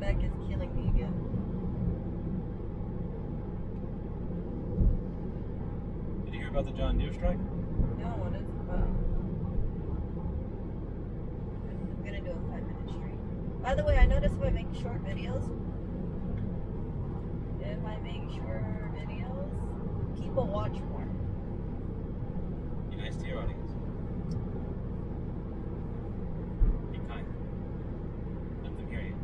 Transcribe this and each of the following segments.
back is killing me again. Did you hear about the John Deere strike? No, what is it about? I'm gonna do a 5-minute stream. By the way, I noticed if I make short videos, people watch more. Be nice to your audience. Be kind. Let them hear you.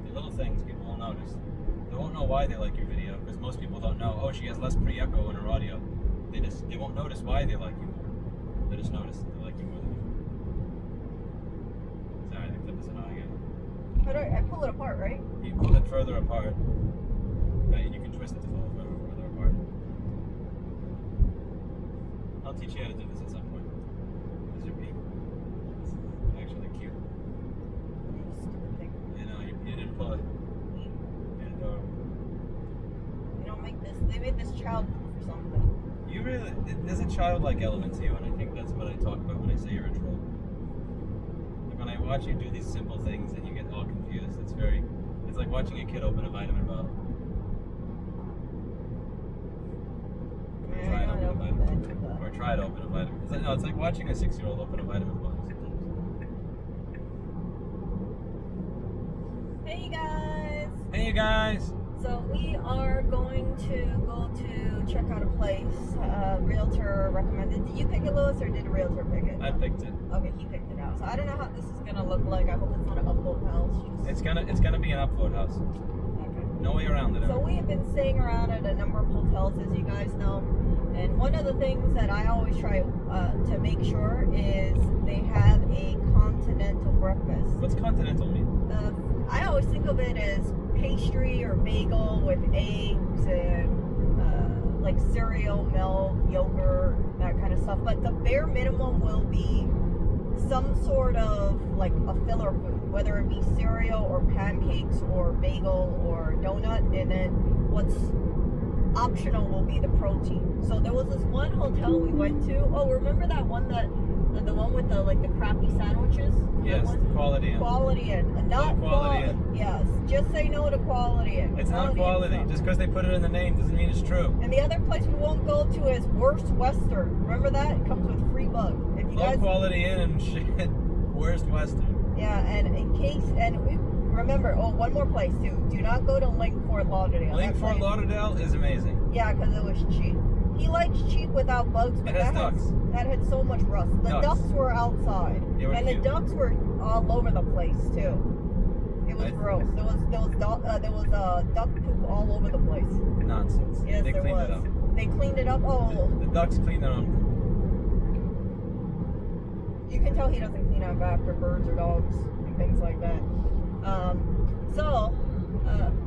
The little things people won't notice. They won't know why they like your video, because most people don't know, oh, she has less pre-echo in her audio. They won't notice why they like you more. They just notice that they like you more than you. Sorry, the clip is annoying again. How do I pull it apart, right? You pull it further apart, right, and you can twist it to pull it further apart. I'll teach you how to do this at some point. These are people. This is actually cute. Stupid thing. You know, you didn't pull it. You're adorable. You don't make this. They made this child for something. You really, there's a childlike element to you, and I think that's what I talk about when I say you're a troll. Like when I watch you do these simple things and you get all confused, it's like watching a kid open a vitamin bottle. Or try to open a vitamin. No, it's like watching a 6-year-old open a vitamin bottle. Hey you guys! Hey you guys! So we are going to go to check out a place. Realtor recommended. Did you pick it, Lewis, or did a realtor pick it? I picked it. Okay, he picked it out. So I don't know how this is gonna look like. I hope it's not an upload house. It's gonna be an upload house. Okay. No way around it. So we have been staying around at a number of hotels, as you guys know. And one of the things that I always try to make sure is they have a continental breakfast. What's continental mean? I always think of it as pastry or bagel with eggs and like cereal, milk, yogurt, that kind of stuff. But the bare minimum will be some sort of like a filler food, whether it be cereal or pancakes or bagel or donut, and then what's optional will be the protein. So there was this one hotel we went to. Oh, remember that one the one with the like the crappy sandwiches? Yes, Quality Inn. Quality Inn, not Quality Inn. Yes, just say no to Quality Inn. It's not quality. Just because they put it in the name doesn't mean it's true. And the other place we won't go to is Worst Western. Remember that? It comes with free bug. If you guys Quality Inn and shit. Worst Western. Yeah, and in case we remember, one more place too. Do not go to Link Fort Lauderdale. Link Fort Lauderdale is amazing. Yeah, because it was cheap. He likes cheap without bugs, but that had so much rust. The ducks were outside, and the ducks were all over the place too. It was gross. There was duck poop all over the place. Nonsense. Yes, they cleaned it up. They cleaned it up. Oh, the ducks cleaned their own poop. You can tell he doesn't clean up after birds or dogs and things like that.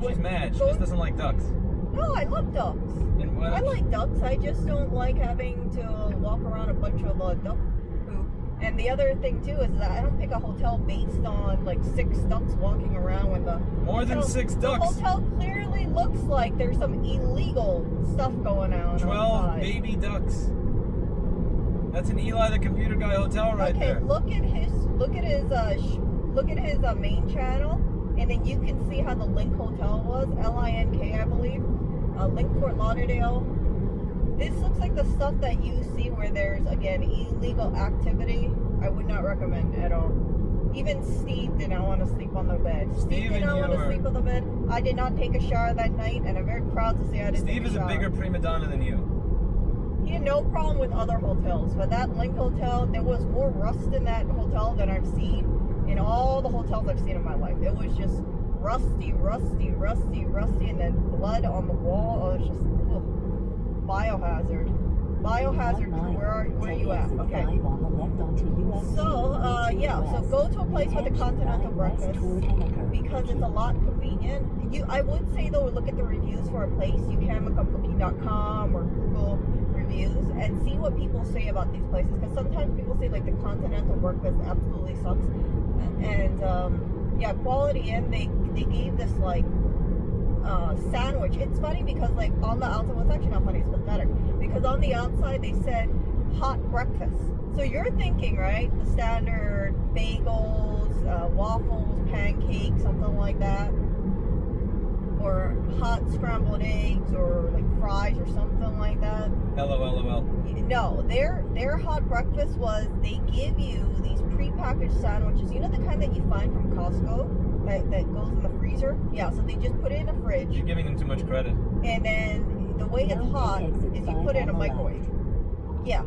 She's mad. She just doesn't like ducks. No, I love ducks. I like ducks. I just don't like having to walk around a bunch of duck poop. And the other thing too is that I don't pick a hotel based on like 6 ducks walking around with the more than 6 ducks. The hotel clearly looks like there's some illegal stuff going on. 12 outside. Baby ducks. That's an Eli the Computer Guy hotel right there. Okay, look at his main channel, and then you can see how the Link Hotel was, L-I-N-K, I believe. Link Fort Lauderdale. This looks like the stuff that you see where there's, again, illegal activity. I would not recommend at all. Even Steve did not want to sleep on the bed. Steve did not want to sleep on the bed. I did not take a shower that night, and I'm very proud to say I didn't take a shower. Steve is a bigger prima donna than you. He had no problem with other hotels, but that Link Hotel, there was more rust in that hotel than I've seen in all the hotels I've seen in my life. It was just rusty, and then blood on the wall. It was just biohazard. Where are you at? Okay. So, so go to a place with a continental breakfast because it's a lot convenient. I would say though, look at the reviews for a place. You can look up booking.com or Google reviews and see what people say about these places, because sometimes people say like the continental breakfast absolutely sucks. And Quality Inn, they gave this like sandwich. It's funny because like on the outside, well, it's actually not funny, it's pathetic, because on the outside they said hot breakfast. So you're thinking, right, the standard bagels, waffles, pancakes, something like that, or hot scrambled eggs, or like fries or something like that. LOL. No, their hot breakfast was they give you these prepackaged sandwiches. You know the kind that you find from Costco that goes in the freezer? Yeah, so they just put it in the fridge. You're giving them too much credit. And then the way it's hot is you put it in a microwave. Yeah.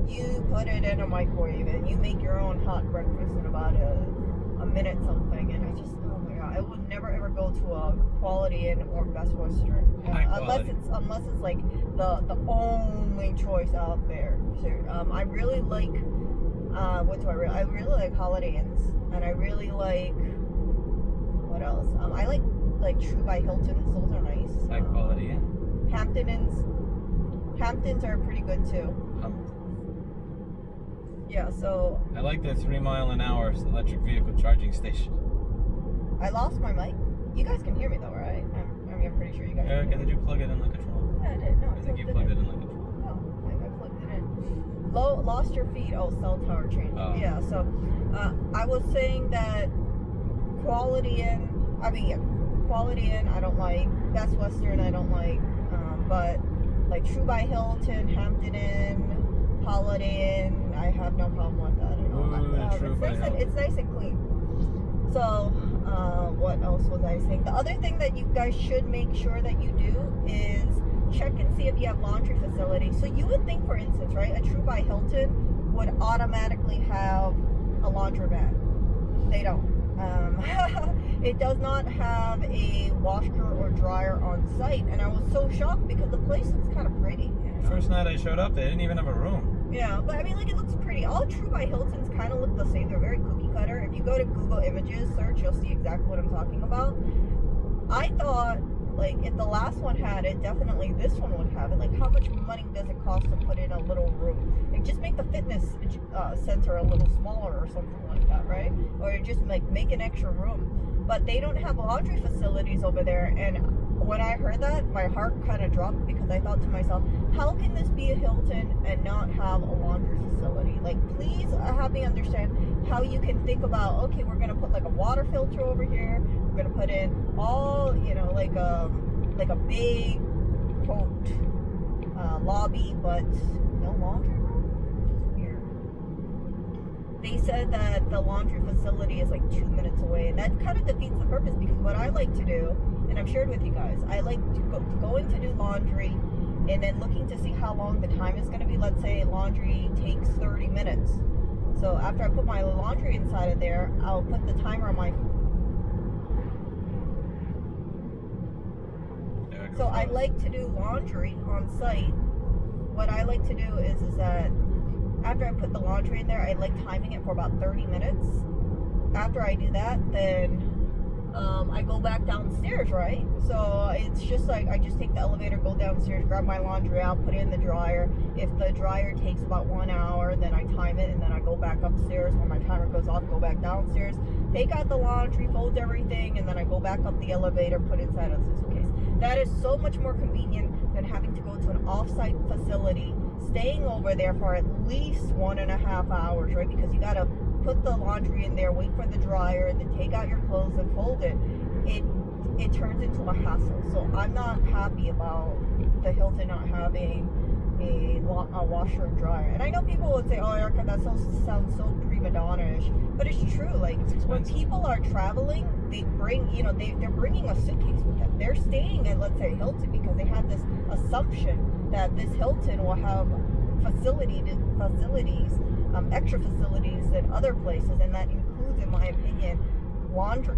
You put it in a microwave and you make your own hot breakfast in about a minute something. And I just, oh my god, I would never ever go to a Quality Inn or Best Western unless it's like the only choice out there. So, I really like I really like Holiday Inns, and I really like, what else? I like True by Hilton's. Those are nice. High quality Inn. Hamptons are pretty good too. Yeah, so I like the 3 mile an hour electric vehicle charging station. I lost my mic. You guys can hear me though, right? I'm pretty sure you guys. Erica, did you plug it in the control? Yeah, I did. No, I think you plugged it in the control. No, I plugged it in. Lost your feed. Oh, cell tower change. Oh. Yeah. So, I was saying that Quality Inn. Quality Inn I don't like. Best Western I don't like. But like True by Hilton, Hampton Inn, Holiday Inn, I have no problem with that at all. It's nice and clean. So, what else was I saying? The other thing that you guys should make sure that you do is check and see if you have laundry facilities. So you would think, for instance, right, a True by Hilton would automatically have a laundromat. They don't. It does not have a washer or dryer on site, and I was so shocked because the place looks kind of pretty. You know? First night I showed up, they didn't even have a room. Yeah, but I mean, like, it looks pretty. All True by Hiltons kind of look the same. They're very cookie cutter. If you go to Google Images search, you'll see exactly what I'm talking about. I thought, like, if the last one had it, definitely this one would have it. Like, how much money does it cost to put in a little room? Like, just make the fitness center a little smaller or something like that, right? Or just, like, make an extra room. But they don't have laundry facilities over there, and when I heard that, my heart kind of dropped because I thought to myself, how can this be a Hilton and not have a laundry facility? Like, please have me understand how you can think about, okay, we're going to put like a water filter over here. We're going to put in all, you know, like a big, quote, lobby, but no laundry room? Just weird. They said that the laundry facility is like 2 minutes away, and that kind of defeats the purpose, because what I like to do, and I've shared with you guys, I like to going to do laundry and then looking to see how long the time is going to be. Let's say laundry takes 30 minutes. So after I put my laundry inside of there, I'll put the timer on my... So I like to do laundry on site. What I like to do is that after I put the laundry in there, I like timing it for about 30 minutes. After I do that, then I go back downstairs, right? So it's just like I just take the elevator, go downstairs, grab my laundry out, put it in the dryer. If the dryer takes about 1 hour, then I time it, and then I go back upstairs. When my timer goes off, go back downstairs, take out the laundry, fold everything, and then I go back up the elevator, put it inside of the suitcase. That is so much more convenient than having to go to an off-site facility, staying over there for at least 1.5 hours, right? Because you gotta put the laundry in there, wait for the dryer, then take out your clothes and fold it. It turns into a hassle. So I'm not happy about the Hilton not having a washer and dryer. And I know people would say, oh, Erica, that sounds so prima donna-ish, but it's true. Like, when people are traveling, they bring, you know, they're bringing a suitcase with them. They're staying at, let's say, Hilton, because they have this assumption that this Hilton will have facilities, extra facilities than other places, and that includes, in my opinion, laundry,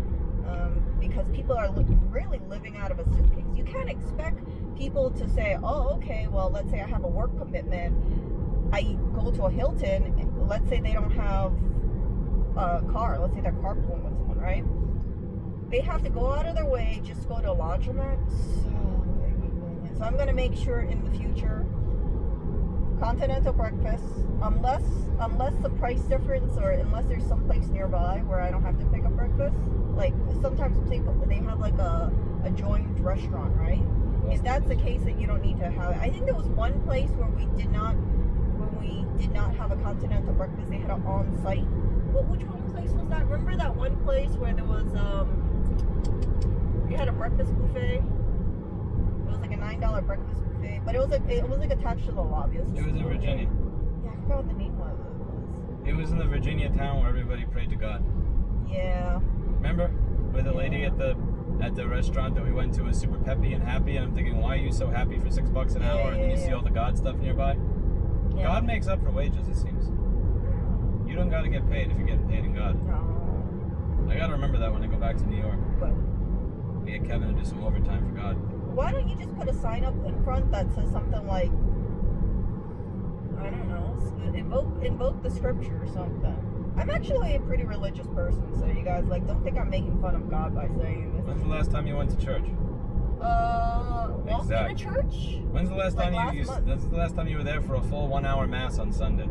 because people are really living out of a suitcase. You can't expect people to say, oh, okay, well, let's say I have a work commitment, I go to a Hilton, let's say they don't have a car, let's say they're carpooling with someone, right? They have to go out of their way, just go to a laundromat. So I'm going to make sure in the future, continental breakfast, unless the price difference, or unless there's some place nearby where I don't have to pick up breakfast. Like, sometimes people, they have like a joint restaurant, right? If that's the case, then you don't need to have it. I think there was one place where we did not have a continental breakfast. They had an on-site which one place was that? Remember that one place where there was you had a breakfast buffet? It was like a $9 breakfast buffet, but it was like attached to the lobby. It was in Virginia. Yeah, I forgot what the name was. It was in the Virginia town where everybody prayed to God. Yeah. Remember? Where the lady at the restaurant that we went to was super peppy and happy, and I'm thinking, why are you so happy for $6 an hour? And then you see all the God stuff nearby. Yeah. God makes up for wages, it seems. You don't gotta get paid if you're getting paid in God. I gotta remember that when I go back to New York. What? Get Kevin to do some overtime for God. Why don't you just put a sign up in front that says something like, I don't know, invoke the scripture or something. I'm actually a pretty religious person, so you guys don't think I'm making fun of God by saying this. When's the last time you went to church? In a church? When's the last time When's the last time you were there for a full 1 hour mass on Sunday?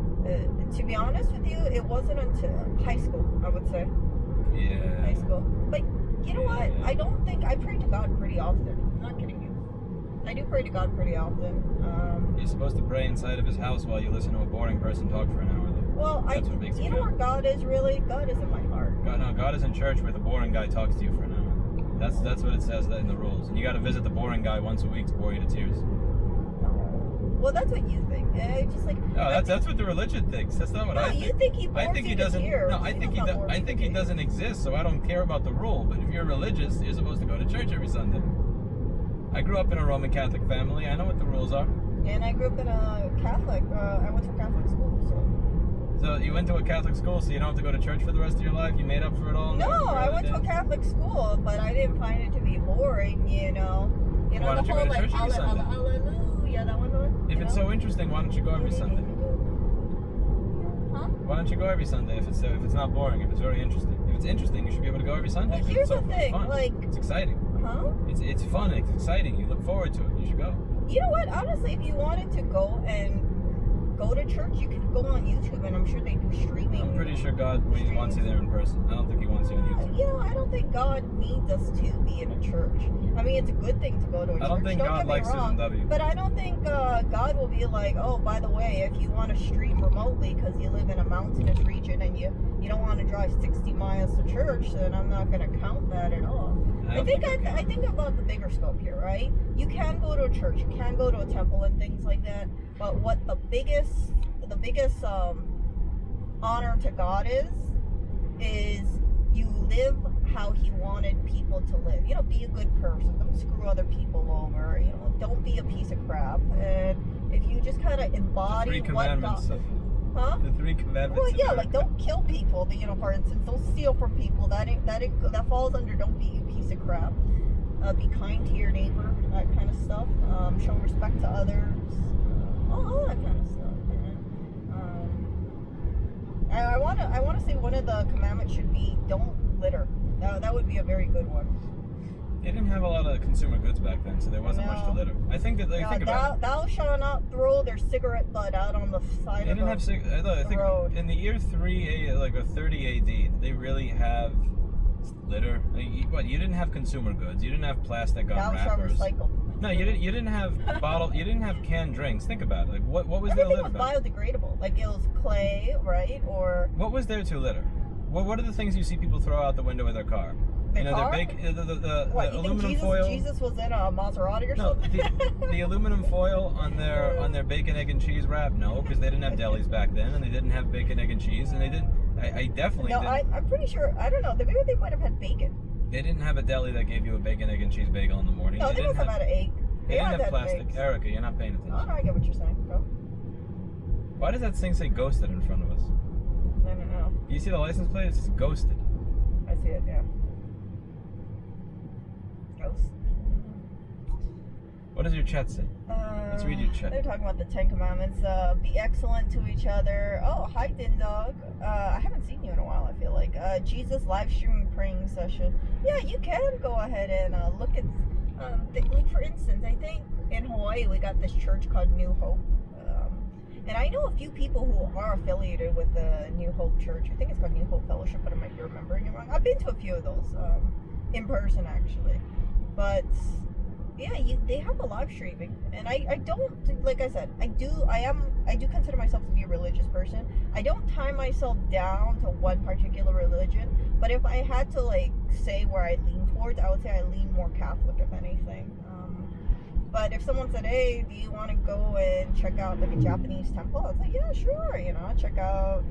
To be honest with you, it wasn't until high school, I would say. Yeah. High school. But you know what? I don't think I pray to God pretty often. I'm not kidding you. I do pray to God pretty often. You're supposed to pray inside of his house while you listen to a boring person talk for an hour, though. Well, That's what makes you know where God is really? God is in my heart. God is in church where the boring guy talks to you for an hour. That's what it says in the rules. And you got to visit the boring guy once a week to bore you to tears. Well, that's what you think. Just like no, that's what the religion thinks. That's not what I think. You think he bores you to tears. No, I think he doesn't exist. So I don't care about the rule. But if you're religious, you're supposed to go to church every Sunday. I grew up in a Roman Catholic family. I know what the rules are. And I grew up in a Catholic. I went to a Catholic school, So you went to a Catholic school, so you don't have to go to church for the rest of your life? You made up for it all? No, I went to a Catholic school, but I didn't find it to be boring, you know. Why don't you go to church every Sunday? Hallelujah, that one. If it's so interesting, why don't you go every Sunday? Huh? Why don't you go every Sunday if it's not boring, if it's very interesting? If it's interesting, you should be able to go every Sunday. Well, here's the thing, it's exciting. Huh? It's fun, it's exciting. You look forward to it. You should go. You know what? Honestly, if you wanted to go to church, you can go on YouTube, and I'm sure they do streaming. I'm pretty sure God wants you there in person. I don't think he wants you on YouTube. You know, I don't think God needs us to be in a church. I mean, it's a good thing to go to a church. I don't think God likes Susan W. But I don't think God will be like, oh, by the way, if you want to stream remotely because you live in a mountainous region and you don't want to drive 60 miles to church, then I'm not going to count that at all. I think about the bigger scope here, right? You can go to a church, you can go to a temple and things like that, but what the biggest honor to God is you live how he wanted people to live. You know, be a good person. Don't screw other people over. You know, don't be a piece of crap. And if you just kind of embody what God... Huh? The 3 commandments. Well, yeah, like don't kill people. You know, for instance, don't steal from people. That falls under don't be a piece of crap. Be kind to your neighbor. That kind of stuff. Show respect to others. All that kind of stuff. I want to say one of the commandments should be don't litter. That would be a very good one. They didn't have a lot of consumer goods back then, so there wasn't much to litter. I think that think about it. Thou shalt not throw their cigarette butt out on the side of the road. I think in the year 30 AD, did they really have litter? I mean, what? You didn't have consumer goods. You didn't have plastic on wrappers. Thou shalt recycle. No, you didn't have You didn't have canned drinks. Think about it. Like what was there to litter? Everything was biodegradable. Like it was clay, right? Or what was there to litter? What are the things you see people throw out the window of their car? The aluminum foil. Jesus was in a Maserati or something? the aluminum foil on their bacon, egg, and cheese wrap. No, because they didn't have delis back then, and they didn't have bacon, egg, and cheese, and they didn't. I definitely didn't. I'm pretty sure. I don't know. Maybe they might have had bacon. They didn't have a deli that gave you a bacon, egg, and cheese bagel in the morning. No, they must have had an egg. They didn't have plastic. Eggs. Erica, you're not paying attention. Oh, I get what you're saying, bro. Why does that thing say ghosted in front of us? I don't know. You see the license plate? It says ghosted. I see it, yeah. Ghost. What does your chat say? Let's read your chat. They're talking about the 10 Commandments. Be excellent to each other. Oh, hi, Din Dog. I haven't seen you in a while, I feel like. Jesus live streaming praying session. Yeah, you can go ahead and look at... like, for instance, I think in Hawaii we got this church called New Hope. And I know a few people who are affiliated with the New Hope Church. I think it's called New Hope Fellowship, but I might be remembering it wrong. I've been to a few of those in person, actually. But Yeah, they have a live streaming, and I don't, like I said, I do consider myself to be a religious person. I don't tie myself down to one particular religion, but if I had to like say where I lean towards, I would say I lean more Catholic, if anything. But if someone said, "Hey, do you want to go and check out like a Japanese temple?" I was like, "Yeah, sure." You know, I check out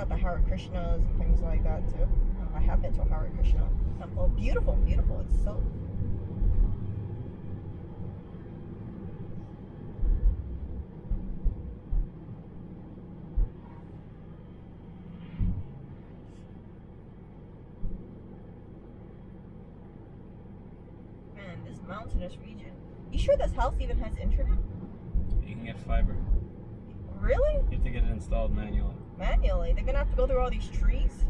the Hare Krishnas and things like that too. I have been to a Hare Krishna temple. Beautiful, beautiful. It's so. Man, this mountainous region. You sure this house even has internet? You can get fiber. Really? You have to get it installed manually. Manually? They're gonna have to go through all these trees?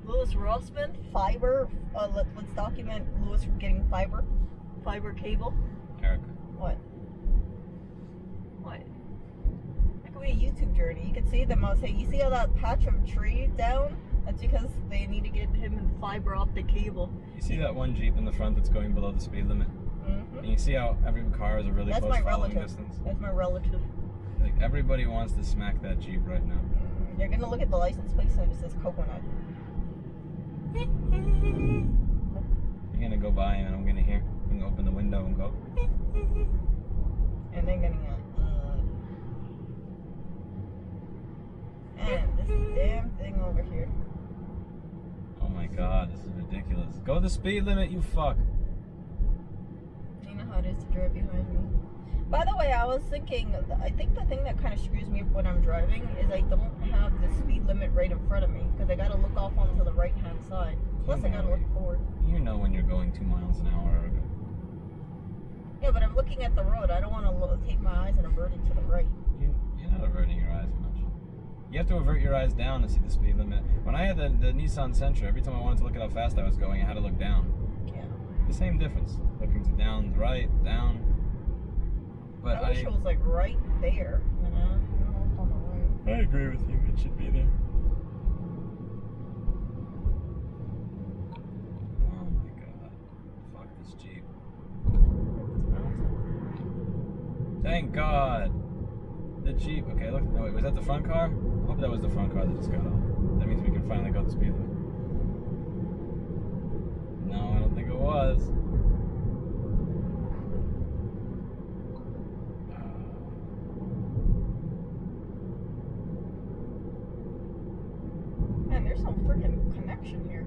Louis Rossman, fiber. Let's document Louis getting fiber cable. Erica. What? That could be a YouTube journey. You can see them. I'll say, you see all that patch of tree down? That's because they need to get him in fiber optic cable. You see that one Jeep in the front that's going below the speed limit? Mm-hmm. And you see how every car is a really close following distance? That's my relative. Like, everybody wants to smack that Jeep right now. You're gonna look at the license plate and it says coconut. You're gonna go by and I'm gonna hear. I'm gonna open the window and go. And they're gonna and this damn thing over here. Oh my god, this is ridiculous. Go the speed limit, you fuck. You know how it is to drive behind me. By the way, I was thinking, I think the thing that kind of screws me up when I'm driving is I don't have the speed limit right in front of me because I gotta look off onto the right hand side. Plus I gotta look forward. You know when you're going 2 miles an hour. Yeah, but I'm looking at the road. I don't want to take my eyes and avert it to the right. You're not averting your eyes much. You have to avert your eyes down to see the speed limit. When I had the Nissan Sentra, every time I wanted to look at how fast I was going, I had to look down. Yeah. The same difference. Looking to down, right, down. But I wish it was like right there, you know? On the right. I agree with you. It should be there. Oh my god. Fuck this Jeep. Thank God. The Jeep. Okay, look. No, wait. Was that the front car? I hope that was the front car that just got off. That means we can finally go the speed limit. No, I don't think it was. Man, there's some freaking connection here.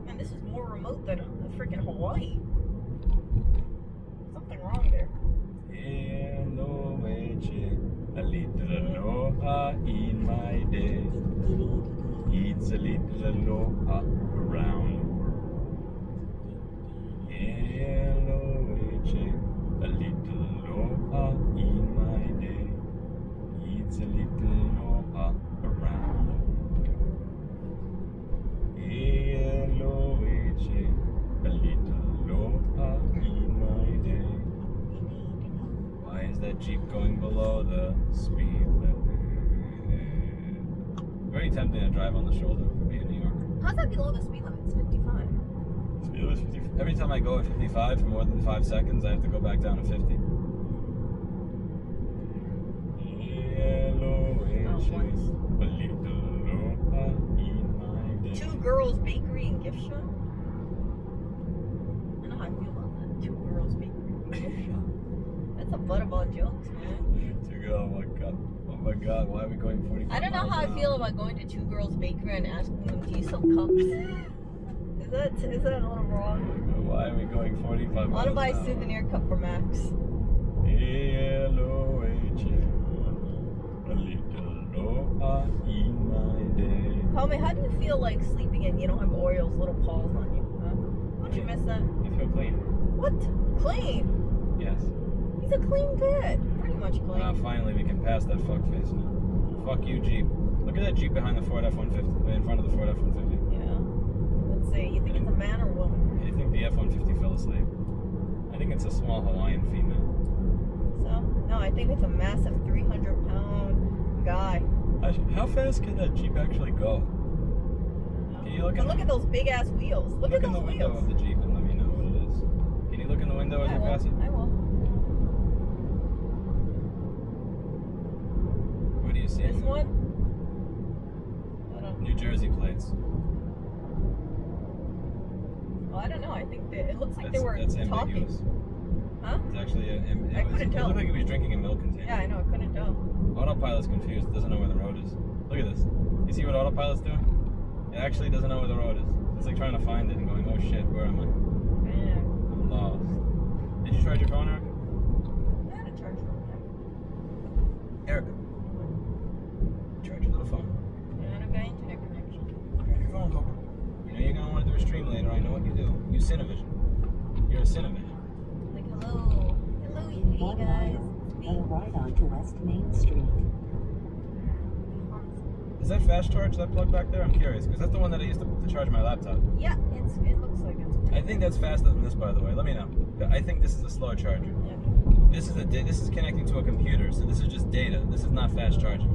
Man, this is more remote than freaking Hawaii. Something wrong there. A little aloha in my day. It's a little aloha around the world. A little aloha in my day. It's a little aloha around the world. A little aloha in my day. Why is that Jeep going below the speed limit? Very tempting to drive on the shoulder for being a New Yorker. How's that below the speed limit? It's 55. Speed limit's 55. Every time I go at 55 for more than 5 seconds, I have to go back down to 50. Two Girls Bakery and Gift Shop? I don't know how I feel about that. Two Girls Bakery and Gift Shop. That's a butt about jokes, man. Oh my god, why are we going 45 I don't know how I feel about going to Two Girls Bakery and asking them to use some cups. Is that a little wrong? Why are we going 45 miles? I want to buy a souvenir cup for Max. Tell me, how do you feel like sleeping and you don't have Oreo's little paws on you? Huh? Don't you miss that? I feel clean. What? Clean? Yes. He's a clean kid. Pretty much clean. Finally, we can pass that fuck face now. Fuck you, Jeep. Look at that Jeep behind the Ford F-150. In front of the Ford F-150. Yeah. Let's see. You think it's a man or a woman? I think the F-150 fell asleep. I think it's a small Hawaiian female. So? No, I think it's a massive 300-pound guy. How fast can that Jeep actually go? Can Can you look But look at those big ass wheels. Look at in the those window wheels. of the Jeep and let me know what it is. Can you look in the window as I you will. pass it? I will. What do you see? This one? I don't know. New Jersey plates. Well, I don't know. I think that it looks like they That's were ambiguous. talking. Huh? It's actually I couldn't tell. It looked like he was drinking a milk container. Yeah, I know. I couldn't tell. Autopilot's confused. It doesn't know where the road is. Look at this. You see what autopilot's doing? It actually doesn't know where the road is. It's like trying to find it and going, oh shit, where am I? Yeah. I'm lost. Did you charge your phone, Erica? I had a charge for Erica, charge your little phone. that. And I've got internet connection. Charge your phone, Coco. You know you're gonna want to do a stream later. I know what you do. You Cinevision. You're a Cinevision. Like, hello. Hello, hey guys. It's me. And right onto West Main Street. Is that fast charge, that plug back there? I'm curious, because that's the one that I used to charge my laptop. Yeah, it looks like it's. I think that's faster than this, by the way. Let me know. I think this is a slow charger. Yeah. This is connecting to a computer, so this is just data. This is not fast charging.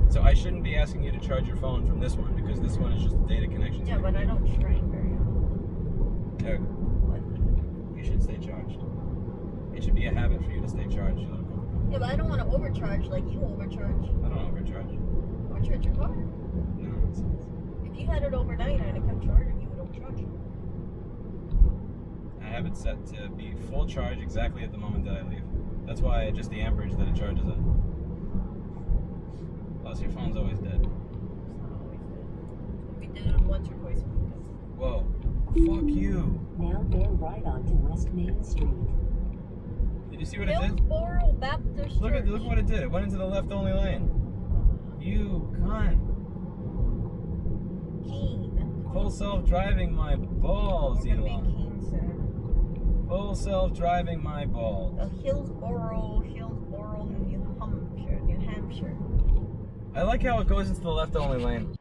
So I shouldn't be asking you to charge your phone from this one because this one is just a data connection. Yeah, but I don't shrink very often. Eric, What? you should stay charged. It should be a habit for you to stay charged. You little Coco. Yeah, but I don't want to overcharge like you overcharge. I don't overcharge. Overcharge your car. No nonsense. If you had it overnight and it kept charging, you would overcharge. I have it set to be full charge exactly at the moment that I leave. That's why I adjust the amperage that it charges at. Plus, your phone's always dead. It's not always good. We did it once or twice a week. Whoa. Fuck you. Now bear right onto West Main Street. Did you see what it did? Hillsboro Baptist Church. Look what it did. It went into the left only lane. You cunt. Keen. Full self-driving my balls, We're gonna Elon. be Keen soon. Full self-driving my balls. Hillsboro, New Hampshire. I like how it goes into the left only lane.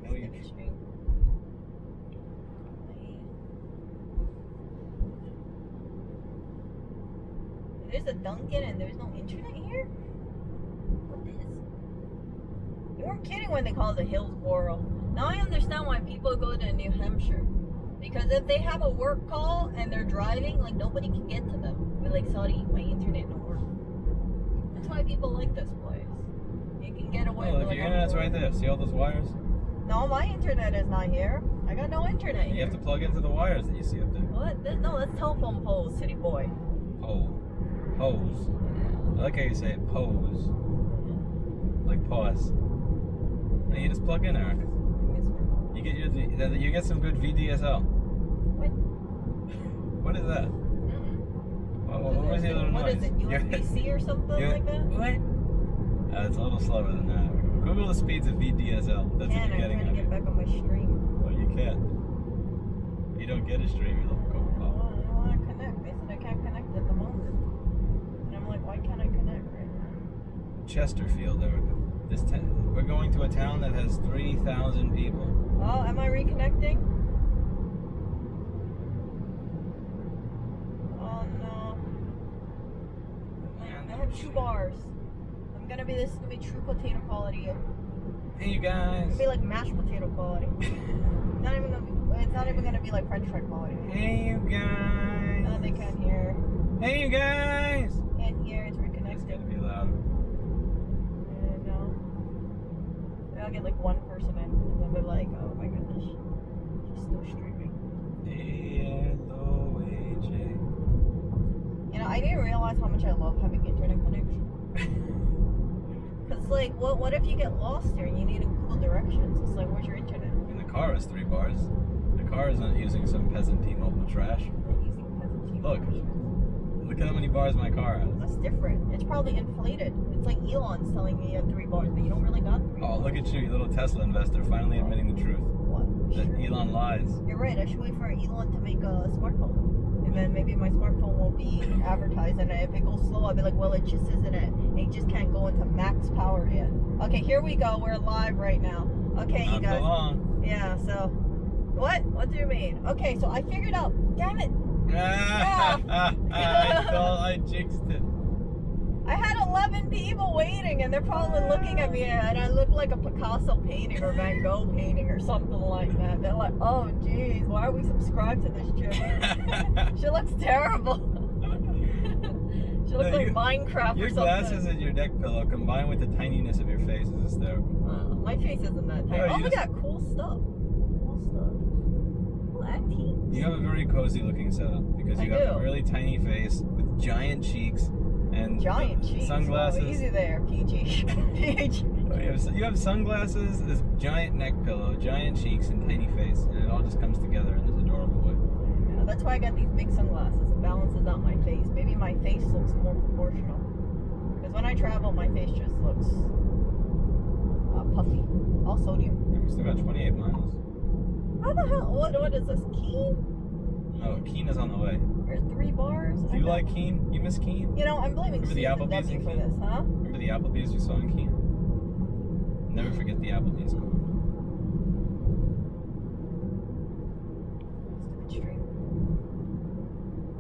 Oh, you- There's a Dunkin' and there's no internet here? What is? You weren't kidding when they called it Hillsboro. Now I understand why people go to New Hampshire. Because if they have a work call and they're driving, like nobody can get to them. They're like, sorry, my internet don't work. That's why people like this place. You can get away Oh, with look, like your internet's right there. See all those wires? No, my internet is not here. I got no internet You here. have to plug into the wires that you see up there. What? No, that's telephone poles, city boy. Pole. Pose. I like how you say it, pose. Like pause. And you just plug in, Eric. You get some good VDSL. What? What is that? What was the other What noise? is it? USB-C or something like that? What? It's a little slower than that. Google the speeds of VDSL. That's what I'm you're getting trying at. to get back on my stream. Well, you can't. You don't get a stream, you little Coco. Well, I don't want to connect. They said I can't connect at the moment. And I'm like, why can't I connect right now? Chesterfield, Erica. We're going to a town that has 3,000 people. Oh, am I reconnecting? Oh no. I have 2 bars. This is gonna be true potato quality. Hey, you guys. It's gonna be like mashed potato quality. It's not even gonna be like French fry quality. Hey, you guys. No, they can't hear. Hey, you guys. Can't hear. It's It's reconnected. gonna be louder. No. I'll get like 1 person in, and then they're like, oh my goodness, she's still streaming. A-L-O-H-A. You know, I didn't realize how much I love having internet connection. Cause like, what if you get lost here and you need to Google directions? It's like, where's your internet? And the car has 3 bars. The car is not using some peasant T-Mobile trash. I'm using peasant TV. Look. Look at how many bars my car has. That's different. It's probably inflated. It's like Elon's telling me you have 3 bars, but you don't really got 3 Oh, bars. look at you little Tesla investor, finally admitting the truth. What? That Elon lies. You're right. I should wait for Elon to make a smartphone, and then maybe my smartphone will be advertised. And if it goes slow, I'll be like, well, it just isn't it. It just can't go into max power yet. Okay, here we go. We're live right now. Okay, you Not for guys. long. Yeah. So, what? What do you mean? Okay, so I figured out. Damn it. I jinxed it. I had 11 people waiting, and they're probably looking at me, and I look like a Picasso painting or Van Gogh painting or something like that. They're like, "Oh, geez, why are we subscribed to this chick? She looks terrible. She looks like Minecraft Your or something." glasses and your neck pillow combined with the tininess of your face is hysterical. My face isn't that tiny. Yeah, Oh, you look just- at that cool stuff. Cool stuff. Cool antiques. You have a very cozy looking setup because you I have a do. really tiny face with giant cheeks and Giant cheeks. sunglasses. Oh, easy there, PG. PG. You have sunglasses, this giant neck pillow, giant cheeks, and tiny face, and it all just comes together in this adorable way. Yeah, that's why I got these big sunglasses. It balances out my face. Maybe my face looks more proportional. Because when I travel, my face just looks puffy. All sodium. And we still got 28 miles. How the hell? What is this? Keen? Oh, Keene is on the way. There's 3 bars. Do you like Keene? You miss Keene? You know, I'm blaming Remember the Susan Applebee's W in for Keene? this, huh? Remember the Applebee's we saw in Keene? Never forget the Applebee's. Stupid street.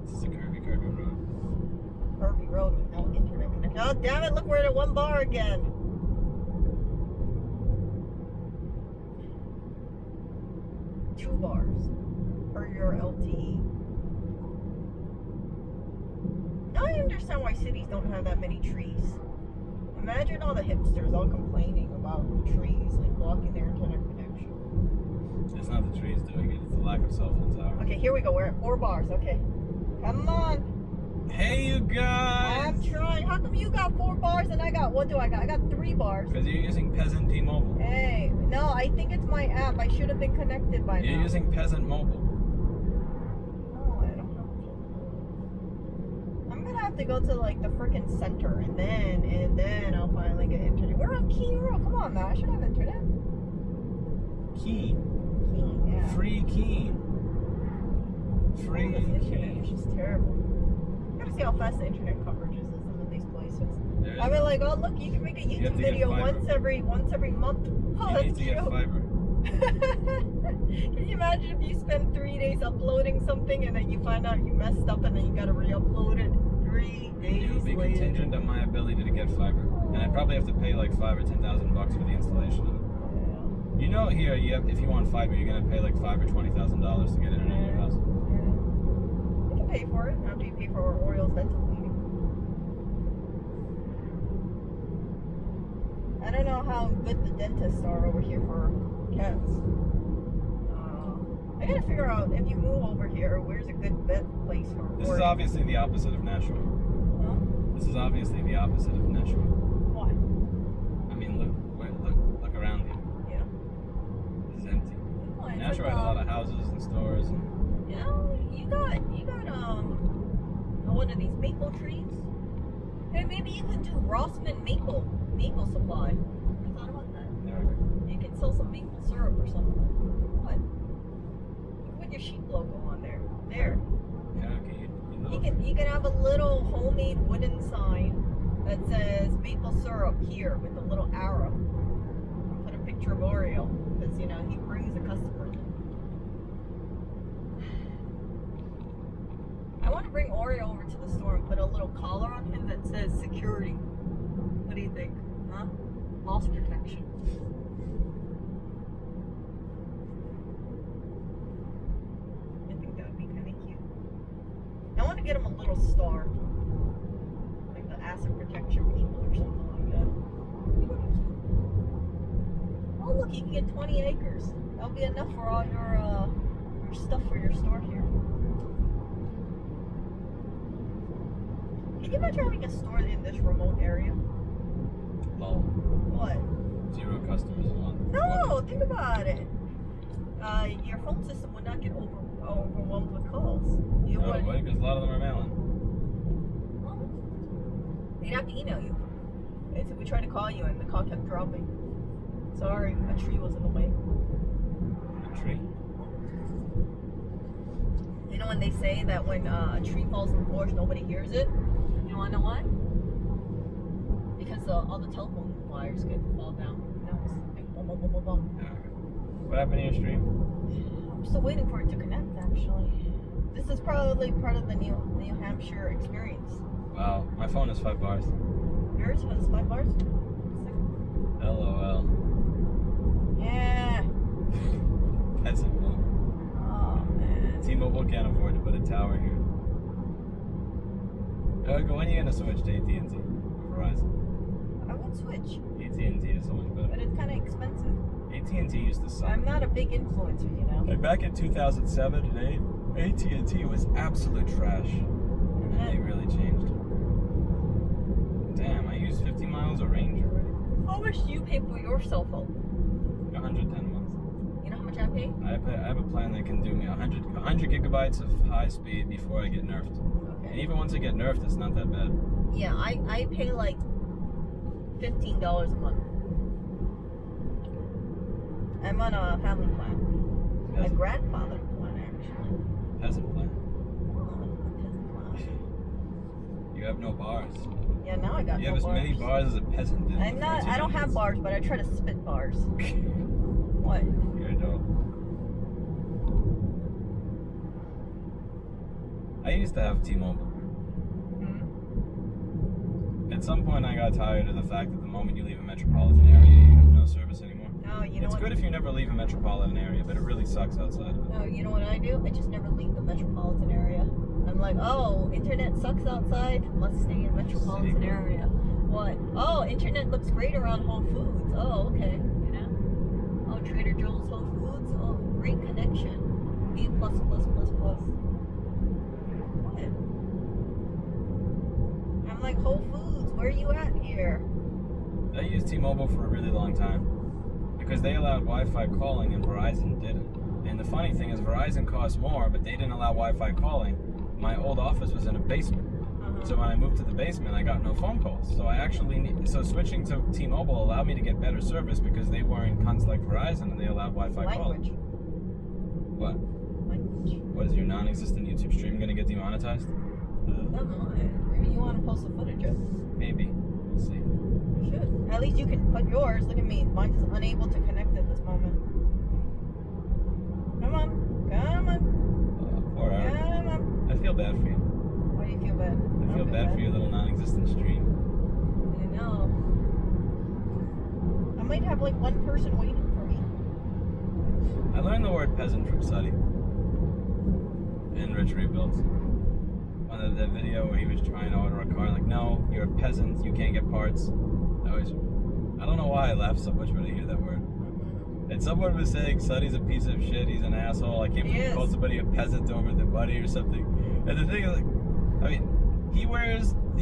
This is a curvy road. Kirby Road with no internet connection. Oh, damn it, look, we're at 1 bar again. Two bars for your LTE. Now I understand why cities don't have that many trees. Imagine all the hipsters all complaining about the trees, like blocking their internet connection. It's not the trees doing it, it's the lack of cell phone tower. Okay, here we go. We're at 4 bars. Okay. Come on. Hey, you guys! I'm trying. How come you got 4 bars and I got, what do I got? I got 3 bars. Because you're using Peasant T-Mobile. Hey, no, I think it's my app. I should have been connected by You're now. using Peasant Mobile. No, I don't have to. I'm gonna have to go to like the frickin' center and then I'll finally get internet. We're on Keene Road. Come on, man. I should have internet. Keene. Keene, yeah. Free Keene. Free This internet is Keene. just terrible. Gotta see how fast the internet coverage is in some of these places. There is I mean, like, oh look, you can make a have YouTube to get video fiber. once every month. Oh, You that's need to get cute. fiber. Can you imagine if you spend 3 days uploading something and then you find out you messed up and then you gotta re-upload it 3 days It would be later? contingent on my ability to get fiber. And I'd probably have to pay like $5,000 or $10,000 for the installation of it. You know here, if you want fiber, you're gonna pay like $5,000 or $20,000 to get internet in your house. You can pay for it after you pay for Orioles dental cleaning. I don't know how good the dentists are over here for cats. I gotta figure out if you move over here, where's a good vet place for This is Orioles? obviously the opposite of Nashua. Huh? This is obviously the opposite of Nashua. What? I mean, look around you. Yeah. This is empty. Oh, it's Nashua like, had a lot of houses and stores. And you know, you got one of these maple trees. Hey, maybe you could do Rossman maple supply. You thought about that? never. You could sell some maple syrup or something. What? You put your sheep logo on there. There. Yeah, okay. You can have a little homemade wooden sign that says maple syrup here with a little arrow. Put a picture of Oreo because you know he brings the customers in. I want to bring Oreo over to the store and put a little collar on him that says security. What do you think? Huh? Loss protection. I think that would be kind of cute. I want to get him a little star. Like the acid protection people or something like that. Oh look, you can get 20 acres. That'll be enough for all your stuff for your store here. Can you imagine having a store in this remote area? Lol. What? 0 customers a month. No, think about it. Your phone system would not get overwhelmed with calls. You No, would. why? Because a lot of them are mailing. Well, they'd have to email you. And so we tried to call you and the call kept dropping. Sorry, a tree was in the way. A tree. You know when they say that when a tree falls in the forest, nobody hears it? You wanna know why? Because all the telephone wires get fall down. You know, it's like boom, boom, boom, boom, boom. Yeah. What happened to your stream? I'm still waiting for it to connect, actually. This is probably part of the New Hampshire experience. Wow, my phone is 5 bars. Yours has 5 bars? LOL. Yeah. That's a move. Oh, man. T-Mobile can't afford to put a tower here. When are you gonna switch to AT&T or Verizon? I would switch, AT&T is so much but better. it's kind of expensive. AT&T used to suck. I'm not a big influencer, you know? Like back in 2007 and 8, AT&T was absolute trash. And they really changed. Damn, I used 50 miles of range already. How much do you pay for your cell phone? 110 a month. You know how much I pay? I have a plan that can do me 100 gigabytes of high speed before I get nerfed. And Okay. even once I get nerfed, it's not that bad. Yeah, I pay like $15 a month. I'm on a family plan. A Peasant, grandfather plan, actually. peasant plan. Oh, a peasant plan. You have no bars. Yeah, now I got You no have as bars. many bars as a peasant did. I'm not. I don't have bars, but I try to spit bars. What? You're adorable. I used to have T-Mobile. Hmm? At some point, I got tired of the fact that the moment you leave a metropolitan area, you have no service anymore. Oh, you know It's what? good if you never leave a metropolitan area, but it really sucks outside of it. No, you know what I do? I just never leave the metropolitan area. I'm like, oh, internet sucks outside. Must stay in metropolitan City. area. What? Oh, internet looks great around Whole Foods. Oh, okay. You know? Oh, Trader Joe's, Whole Foods. Oh, great connection. B plus plus plus plus. What? I'm like, Whole Foods, where are you at here? I used T-Mobile for a really long time because they allowed Wi-Fi calling and Verizon didn't. And the funny thing is Verizon costs more, but they didn't allow Wi-Fi calling. My old office was in a basement. So when I moved to the basement, I got no phone calls. So I actually so switching to T-Mobile allowed me to get better service because they weren't cunts like Verizon and they allowed Wi-Fi Language. calling. What? Language. What is your non-existent YouTube stream gonna get demonetized? Maybe you want to post the footage of it. Maybe. We'll see. You should. At least you can put yours. Look at me. Mine's just unable to connect at this moment. Come on. Come on. Poor Aaron. Come on. I feel bad for you. Why do you feel bad? I feel bad for your little non-existent stream. I know. I might have like one person waiting for me. I learned the word peasant from Suddy in Rich Rebuilds. On that video where he was trying to order a car, like, no, you're a peasant, you can't get parts. I don't know why I laugh so much when I hear that word. And someone was saying Suddy's a piece of shit, he's an asshole, I can't believe he called somebody a peasant over the buddy or something. And the thing is, like, I mean, he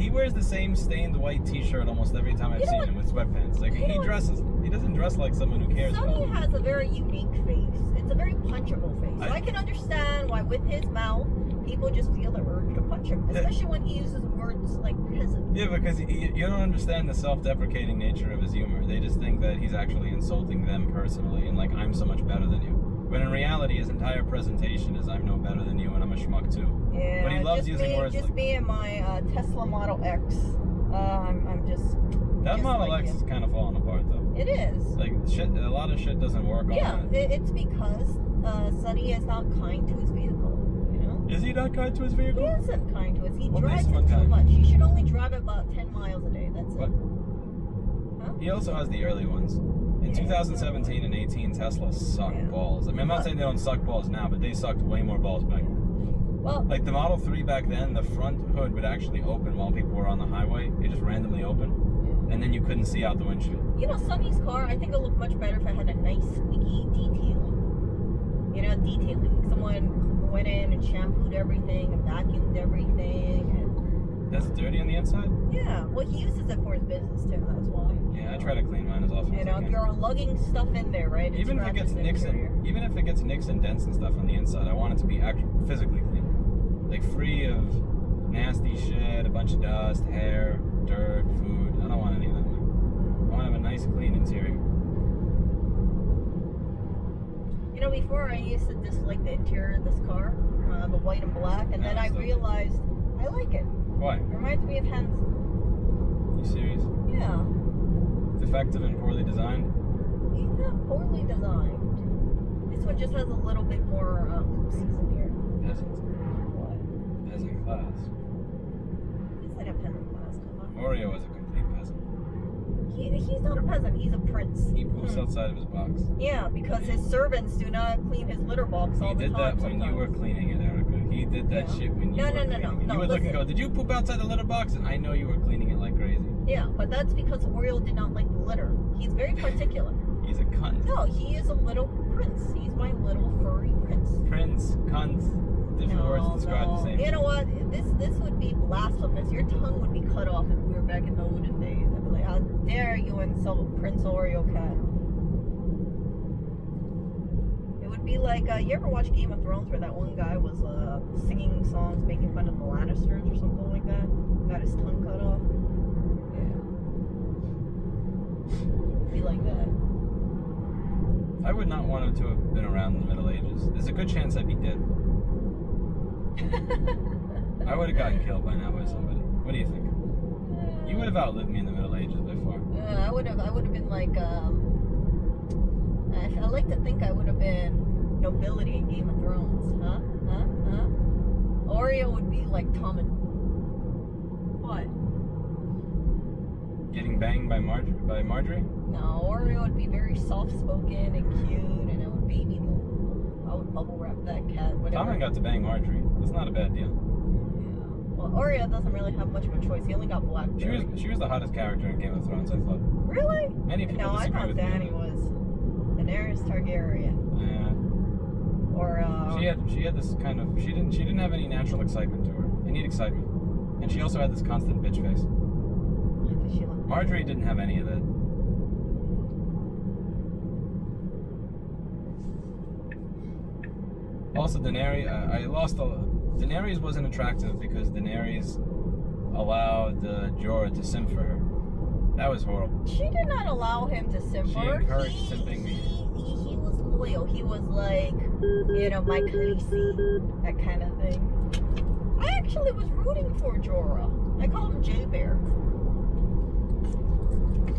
wears the same stained white t-shirt almost every time I've seen him with sweatpants. Like, he doesn't dress like someone who cares Sonny about has a very unique face. It's a very punchable face. So I can understand why with his mouth, people just feel the urge to punch him. Especially when he uses words like peasant. Yeah, because you don't understand the self-deprecating nature of his humor. They just think that he's actually insulting them personally and like, I'm so much better than you. When in reality, his entire presentation is I'm no better than you and I'm a schmuck too. Yeah, But he loves using words just like... me and my Tesla Model X. I'm just... That just Model like X him. is kind of falling apart though. It is. Like, a lot of shit doesn't work Yeah, on it. it's because Sonny is not kind to his vehicle, you know? Is he not kind to his He vehicle? isn't kind to it. He What drives makes it him too unkind? much. He should only drive about 10 miles a day. That's What? it. Huh? He also has the early ones. In Yeah. 2017 and 18, Tesla sucked Yeah. balls. I mean, I'm not saying they don't suck balls now, but they sucked way more balls back then. Well, Like the Model 3 back then, the front hood would actually open while people were on the highway. It just randomly opened. And then you couldn't see out the windshield. you know, Sonny's car, I think it looked much better if it had a nice squeaky detailing. You know, detailing. Someone went in and shampooed everything and vacuumed everything. And That's dirty on the inside? yeah, well, he uses it for his business too. That's why. Yeah, I try to clean mine as often You as know, I if can. you're lugging stuff in there, right? Even if it gets nicks and nicks and dents and stuff on the inside, I want it to be actually physically clean. Like free of nasty shit, a bunch of dust, hair, dirt, food. I don't want any of that. I want to have a nice clean interior. You know, before I used to dislike the interior of this car, the white and black, and then I so- realized I like it. Why? It reminds me of Hans. You serious? Yeah, Defective and poorly designed? he's not poorly designed. This one just has a little bit more oopsies in here. Peasant. What? Peasant class. It's in a peasant class. Come on. Oreo is a complete peasant. He's not a peasant. He's a prince. He poops outside of his box. Yeah, because his servants do not clean his litter box all He the did time. that when you were cleaning it, Erica. He did that Yeah. shit when you were cleaning it. No, You would look and listen. go, did you poop outside the litter box? And I know you were cleaning it like crazy. Yeah, but that's because Oreo did not like the litter. He's very particular. He's a cunt. No, he is a little prince. He's my little furry prince. Prince, cunt. Different words to describe the same You thing. know what? This would be blasphemous. Your tongue would be cut off if we were back in the olden days. I'd be like, how dare you insult Prince Oreo Cat? It would be like, you ever watch Game of Thrones where that one guy was singing songs making fun of the Lannisters or something like that? Got his tongue cut off? Yeah. It'd be like that. I would not want him to have been around in the Middle Ages. There's a good chance I'd be dead. I would have gotten killed by now by somebody. What do you think? You would have outlived me in the Middle Ages by far. I would have been like, I like to think I would have been nobility in Game of Thrones. Huh? Oreo would be like Tommen. What? Getting banged by Marjorie? No, Oreo would be very soft-spoken and cute, and I would baby the, I would bubble wrap that cat, whatever. Tommen got to bang Marjorie. That's not a bad deal. Yeah. Well, Oreo doesn't really have much of a choice. He only got Blackberry. She was the hottest character in Game of Thrones, I thought. Really? Many people No, I disagree thought with me. Dany was Daenerys Targaryen. Yeah. Or She had this kind of she didn't have any natural excitement to her. I need excitement. And she also had this constant bitch face. she looked Marjorie didn't have any of that. Also, Daenerys, Daenerys wasn't attractive because Daenerys allowed Jorah to simp for her. That was horrible. She did not allow him to simp She her. encouraged simping. He was loyal. He was like, my Khaleesi, that kind of thing. I actually was rooting for Jorah. I call him J-Bear.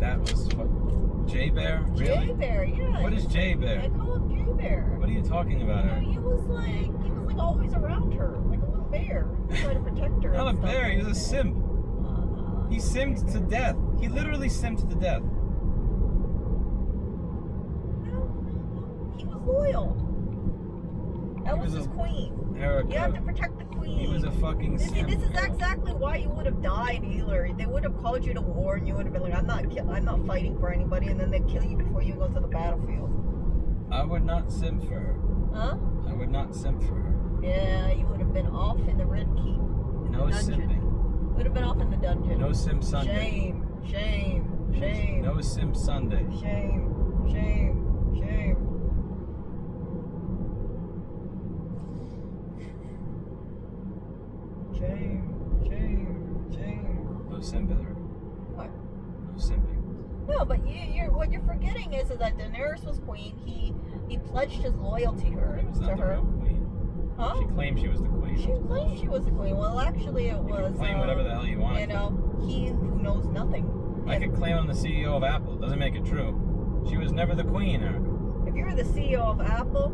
That was J-Bear? Really? J-Bear, yeah. What is I J-Bear? call him J-Bear. What are you talking about, Eric? He was like always around her, like a little bear, trying to protect her. Not a and stuff. bear, he was a simp. He simmed to death. He literally simped to death. No. He was loyal. That was his queen. Erica, You have to protect the queen. he was a fucking simp. This is exactly why you would have died, either. They would have called you to war, and you would have been like, "I'm not fighting for anybody," and then they'd kill you before you go to the battlefield. I would not simp for her. Huh? I would not simp for her. Yeah, you would have been off in the Red Keep. No Dungeon. simping. Would have been off in the dungeon. No simp Sunday. Shame. No simp Sunday. Shame. No simping. What? No simping. No, but what you're forgetting is that Daenerys was queen. He pledged his loyalty She was to not the her. real queen. Huh? She claimed she was the queen. She claimed she was the queen. Well, actually, it You was. can claim whatever the hell you want. He who knows nothing. I could claim I'm the CEO of Apple. Doesn't make it true. She was never the queen, Eric. If you were the CEO of Apple,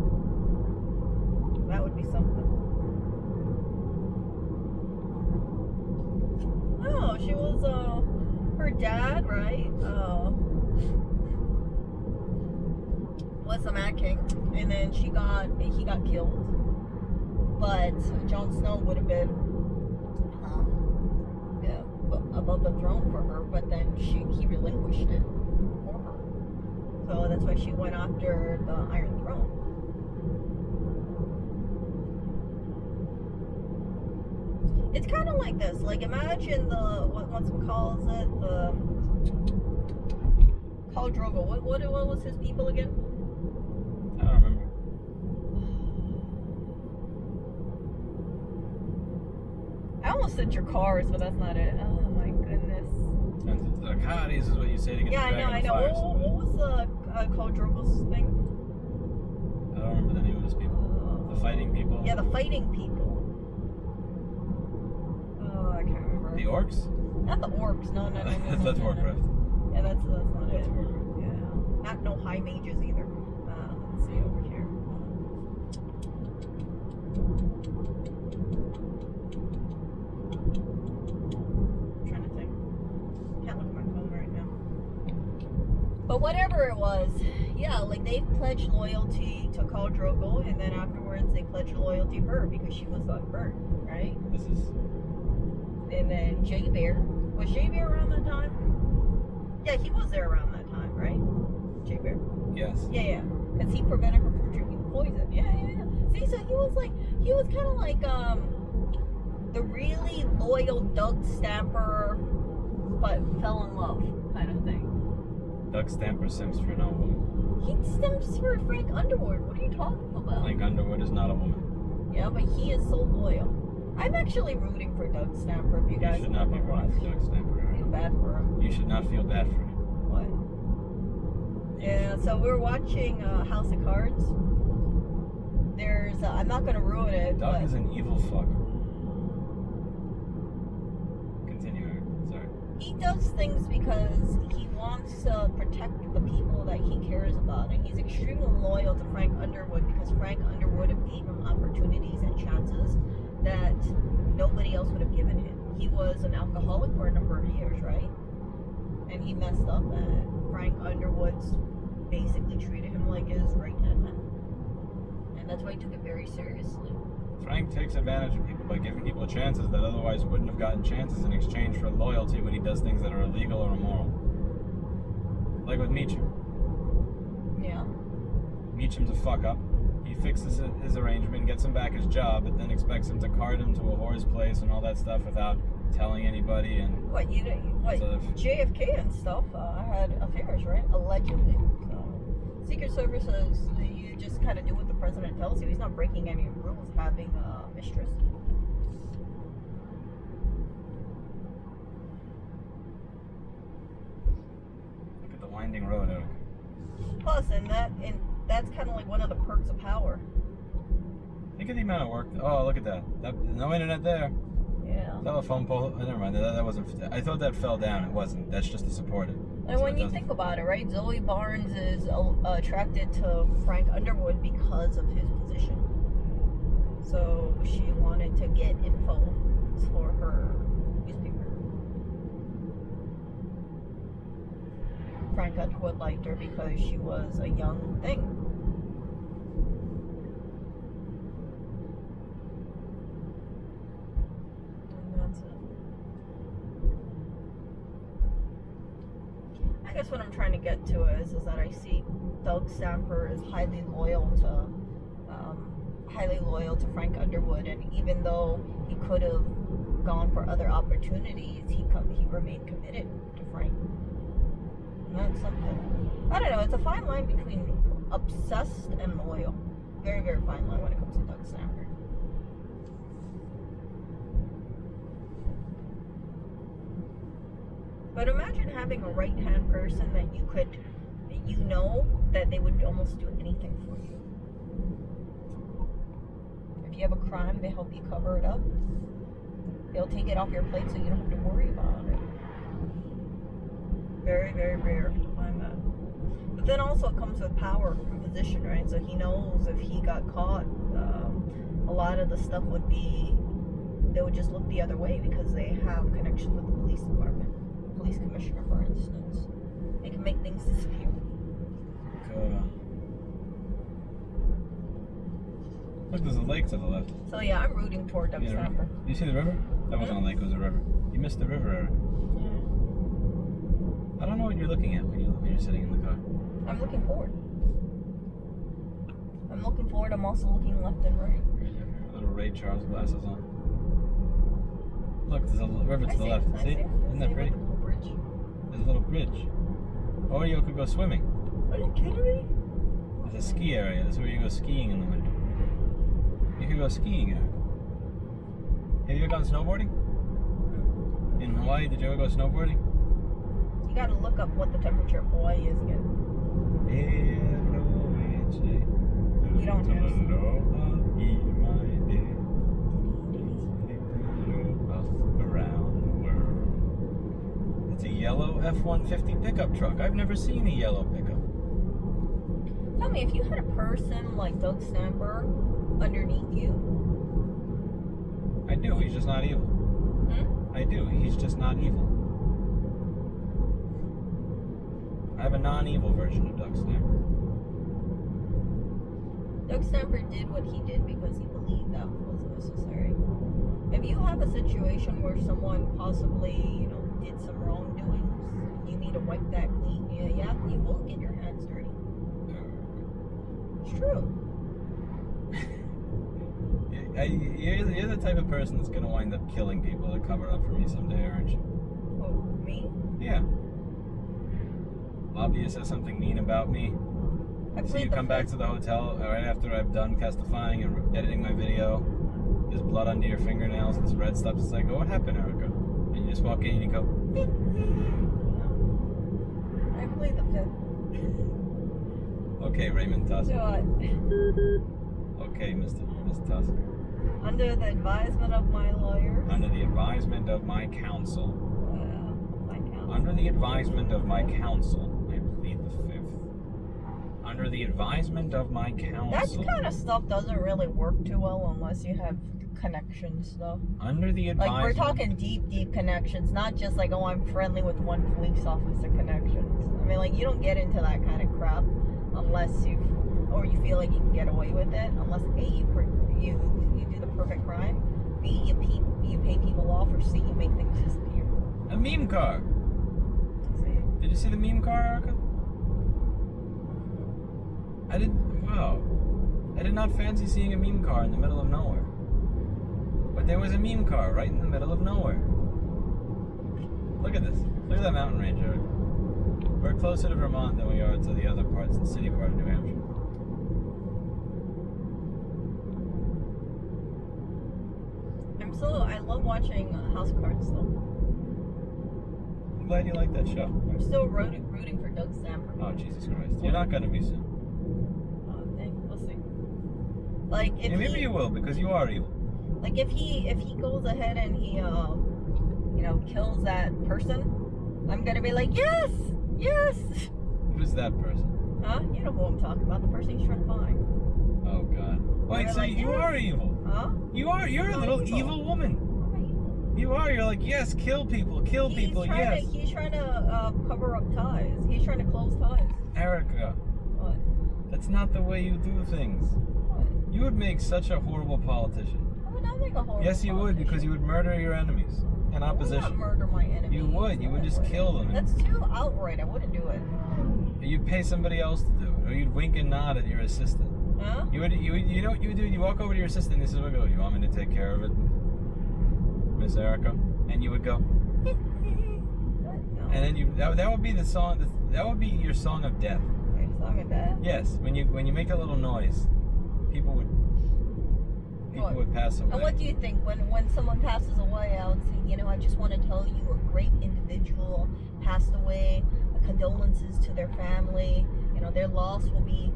that would be something. No, she was her dad, right? Was the Mad King, and then he got killed. But Jon Snow would have been above the throne for her, but then he relinquished it for her. So that's why she went after the Iron Throne. It's kind of like this. Like, imagine what's it calls it? The Khal Drogo. What was his people again? I don't remember. I almost said your cars, but that's not it. Oh my goodness. And the Akadis is what you say to get Yeah, the dragon I to know. fire What somebody. was the Khal Drogo's thing? I don't remember the name of those people. The fighting people? Yeah, the fighting people. Oh, I can't remember. The orcs? Not the orcs. No. That's Warcraft. Yeah, that's not That's it. Warcraft. Yeah, not no high mages either. Let's see over here. But whatever it was, yeah, like they pledged loyalty to Khal Drogo, and then afterwards they pledged loyalty to her because she was unburnt, right? This is. And then Jay Bear. Was Jay Bear around that time? Yeah, he was there around that time, right? Jay Bear. Yes. Yeah. Because he prevented her from drinking poison. Yeah. See, so he was kind of like the really loyal Doug Stamper, but fell in love kind of thing. Doug Stamper simps for no woman. He stamps for Frank Underwood. What are you talking about? Frank Underwood is not a woman. Yeah, but he is so loyal. I'm actually rooting for Doug Stamper. If you guys You should not be rooting for Doug Stamper. I feel bad for him. You should not feel bad for him. What? Yeah, so we're watching House of Cards. There's, I'm not going to ruin it, Doug but is an evil fuck. Continue, Eric. Sorry. he does things because he wants to protect the people that he cares about. And he's extremely loyal to Frank Underwood because Frank Underwood gave him opportunities and chances that nobody else would have given him. He was an alcoholic for a number of years, right? And he messed up, and Frank Underwood's basically treated him like his right-hand man. And that's why he took it very seriously. Frank takes advantage of people by giving people chances that otherwise wouldn't have gotten chances in exchange for loyalty when he does things that are illegal or immoral. Like with Meacham. Yeah. Meacham's a fuck up. He fixes his arrangement, gets him back his job, but then expects him to cart him to a whore's place and all that stuff without telling anybody. And What, JFK and stuff had affairs, right? Allegedly. So, Secret Service says that you just kind of do what the president tells you. He's not breaking any rules having a mistress. Look at the winding road, Eric. Plus, and that's kind of like one of the perks of power. Think of the amount of work. Oh, look at that. No internet there. Yeah. Telephone pole. Oh, never mind. That wasn't. I thought that fell down. It wasn't. That's just to support it. And So when it you doesn't- think about it, right, Zoe Barnes is attracted to Frank Underwood because of his position. So she wanted to get info for her newspaper. Frank Underwood liked her because she was a young thing. And that's it. I guess what I'm trying to get to is that I see Doug Stamper is highly loyal to Frank Underwood, and even though he could have gone for other opportunities, he remained committed to Frank. And that's something. I don't know. It's a fine line between obsessed and loyal. Very, very fine line when it comes to Doug Stamper. But imagine having a right-hand person that you know that they would almost do anything for you. If you have a crime, they help you cover it up. They'll take it off your plate so you don't have to worry about it. Very, very rare to find that. But then also it comes with power and position, right? So he knows if he got caught, a lot of the stuff they would just look the other way because they have connections with the police department. Police commissioner, for instance. They can make things disappear. Look, there's a lake to the left. So yeah, I'm rooting for Doug Stamper. You see the river? That wasn't a lake, it was a river. You missed the river, Eric. Yeah. I don't know what you're looking at when you're sitting in the car. I'm looking forward. I'm looking forward. I'm also looking left and right. Little Ray Charles glasses on. Look, there's a river to the left. See? Isn't that pretty? Bridge. There's a little bridge. Or you could go swimming. Are you kidding me? There's a ski area. That's where you go skiing in the winter. You could go skiing, Eric. Have you ever gone snowboarding? In Hawaii, did you ever go snowboarding? You gotta look up what the temperature of Hawaii is again. We don't have around the world. It's a yellow F-150 pickup truck. I've never seen a yellow pickup. Tell me, if you had a person like Doug Stamper underneath you. I do. He's just not evil. I do. He's just not evil. I have a non-evil version of Doug Stamper. Doug Stamper did what he did because he believed that was necessary. If you have a situation where someone possibly, did some wrongdoings, you need to wipe that clean, you will get your hands dirty. It's true. You're the type of person that's gonna wind up killing people to cover up for me someday, aren't you? Oh, me? Yeah. Lobbyist says something mean about me. So you come back to the hotel right after I've done testifying and editing my video. There's blood under your fingernails, this red stuff. It's like, oh, what happened, Erica? And you just walk in and you go, I plead the fifth. okay, Raymond Tusk. What? Okay, Mr. Tusk. Under the advisement of my lawyers. Under the advisement of my counsel. My counsel. Under the advisement of my counsel, I plead the fifth. Under the advisement of my counsel. That kind of stuff doesn't really work too well unless you have connections, though. Under the advisement. Like, we're talking deep connections, not just like, oh, I'm friendly with one police officer connections. I mean, like, you don't get into that kind of crap unless you feel like you can get away with it, unless A, you do the perfect crime, B, you pay people off, or C, you make things disappear. A meme car. Did you see the meme car, Erica? I did not fancy seeing a meme car in the middle of nowhere. But there was a meme car right in the middle of nowhere. Look at this. Look at that mountain range, Erica. We're closer to Vermont than we are to the other parts, the city part of New Hampshire. I love watching House of Cards still. I'm glad you like that show. I'm still rooting for Doug Stamper. Oh, Jesus Christ. You're not going to be soon. Oh, dang. We'll see. Like, if maybe you will, because you are evil. Like, if he goes ahead and he, kills that person, I'm going to be like, yes! Yes! Who's that person? Huh? You know who I'm talking about. The person he's trying to find. Oh, God. Wait, so you are evil. Huh? You're a little evil woman. You are. You're like, yes, kill people, yes. He's trying to cover up ties. He's trying to close ties. Erica. What? That's not the way you do things. What? You would make such a horrible politician. I would not make a horrible Yes, you would, because you would murder your enemies in opposition. I would not murder my enemies. You would. You would just kill them. That's too outright. I wouldn't do it. You'd pay somebody else to do it, or you'd wink and nod at your assistant. Huh? You know what you would do? You walk over to your assistant and you say, "Oh, you want me to take care of it, Miss Erica?" And you would go, No. and then that would be the song. That would be your song of death. Your song of death? Yes, when you make that little noise, people would pass away. And what do you think when someone passes away? I would say, I just want to tell you a great individual passed away. Condolences to their family. Their loss will be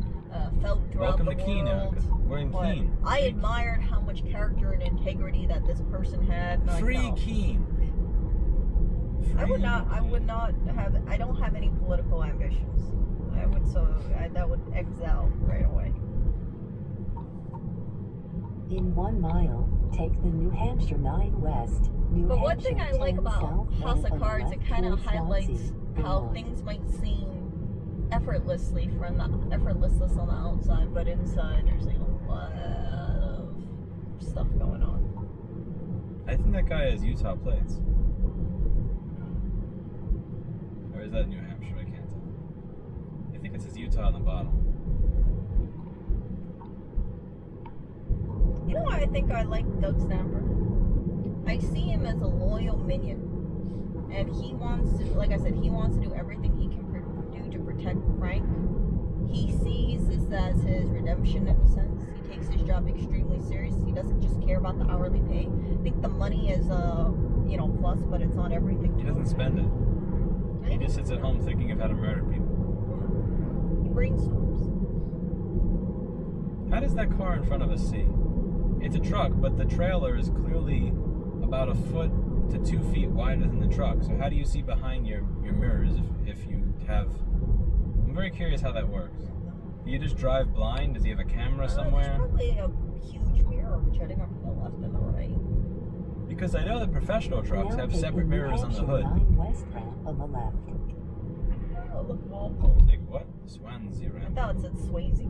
felt throughout the world. Welcome to Keene, Erica. We're in Keene. I admired how much character and integrity that this person had. And Free Keene. I would not have. I don't have any political ambitions. That would exile right away. In 1 mile, take the New Hampshire 9 West. But one thing I like about House of Cards, it kind of highlights how things might seem effortless on the outside, but inside there's like a lot of stuff going on. I think that guy has Utah plates. Or is that New Hampshire? I can't tell. I think it says Utah on the bottom. You know why I think I like Doug Stamper? I see him as a loyal minion. And he wants to, like I said, he wants to do everything he can do to protect Frank. He sees this as his redemption in a sense. He takes his job extremely serious. He doesn't just care about the hourly pay. I think the money is plus, but it's not everything. He doesn't spend it. He just sits at home thinking of how to murder people. He brainstorms. How does that car in front of us see? It's a truck, but the trailer is clearly about a foot to 2 feet wider than the truck. So how do you see behind your mirrors if you have... I'm very curious how that works. Do you just drive blind? Does he have a camera somewhere? There's probably a huge mirror jutting up from the left and the right. Because I know that professional trucks have separate mirrors on the hood. 9 West ramp on the left. Oh, look, Walpole. It's like, what? Swansea, I right? thought it said Swayze.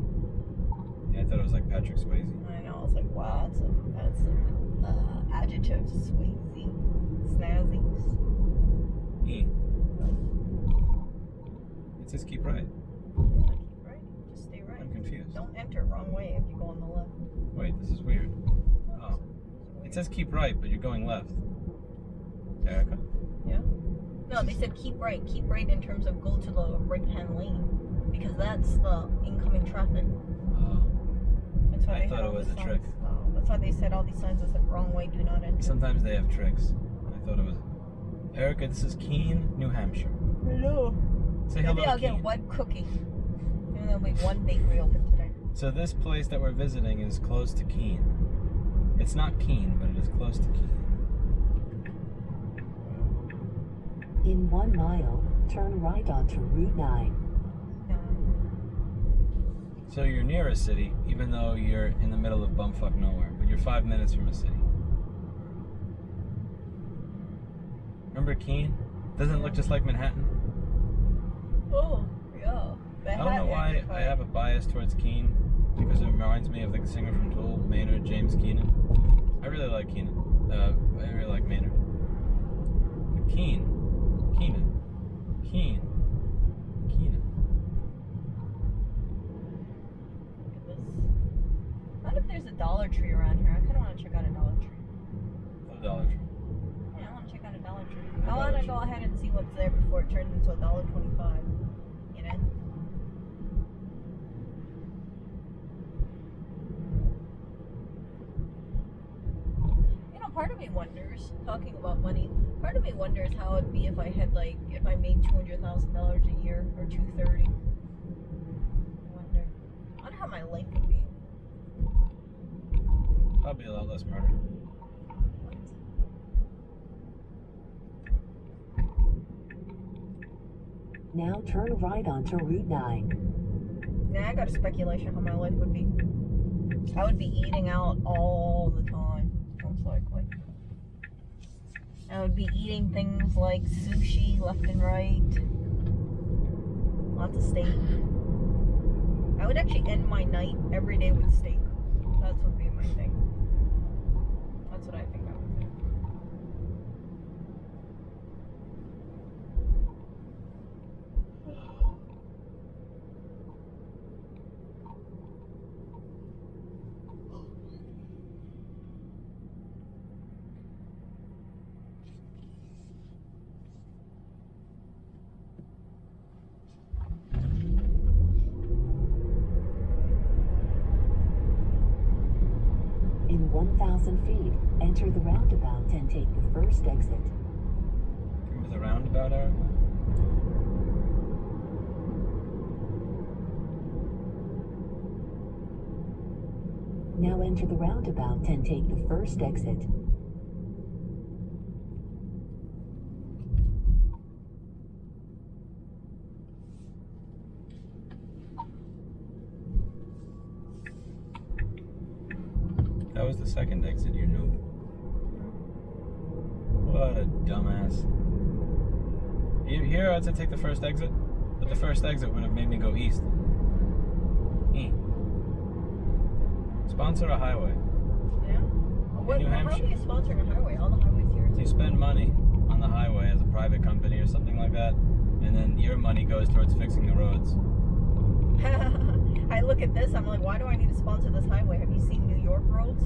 Yeah, I thought it was like Patrick Swayze. I know. I was like, wow, that's some adjectives. Swayze, snazzy. E. It says keep right. Yeah, keep right. Just stay right. I'm confused. Don't enter wrong way if you go on the left. Wait, this is weird. Oh. It says keep right, but you're going left. Erica? Yeah. No, they said keep right. Keep right in terms of go to the right-hand lane because that's the incoming traffic. Oh. That's why I they thought had it all was the a signs. trick. Oh, that's why they said all these signs that said wrong way, do not enter. Sometimes they have tricks. I thought it was. Erica, this is Keene, New Hampshire. Hello. Say Maybe hello, I'll Keene. get one cookie. Maybe there'll be one bakery open today. So this place that we're visiting is close to Keene. It's not Keene, but it is close to Keene. In 1 mile, turn right onto Route 9. So you're near a city, even though you're in the middle of bumfuck nowhere, but you're 5 minutes from a city. Remember Keene? Doesn't it look just like Manhattan? Oh, yeah. I don't know why I have a bias towards Keene, because it reminds me of the singer from Tool, Maynard James Keenan. I really like Keenan. I really like Maynard. But Keenan. Look at this. What if there's a Dollar Tree around here? I kind of want to check out a Dollar Tree. The Dollar Tree. Yeah, I want to check out a Dollar Tree. A I want Dollar to go ahead and see what's there before it turns into $1.25. You know? You know, part of me wonders, talking about money, part of me wonders how it'd be if I had if I made $200,000 a year or $230,000. I wonder how my life would be. Probably a lot less murder. What? Now turn right onto Route 9. Nah, I got a speculation how my life would be. I would be eating out all the time, most likely. I would be eating things like sushi left and right. Lots of steak. I would actually end my night every day with steak. That would be my thing. That's what I think I would do. In 1,000 feet, enter the roundabout and take the first exit. Remember the roundabout, Erica? Now enter the roundabout and take the first exit. That was the second exit, you knew. What a dumbass. Here I'd say take the first exit, but the first exit would have made me go east. Sponsor a highway. Yeah? What, New how Hampshire. do you sponsor a highway? All the highways here. You spend money on the highway as a private company or something like that, and then your money goes towards fixing the roads. I look at this, I'm like, why do I need to sponsor this highway? Have you seen New York roads?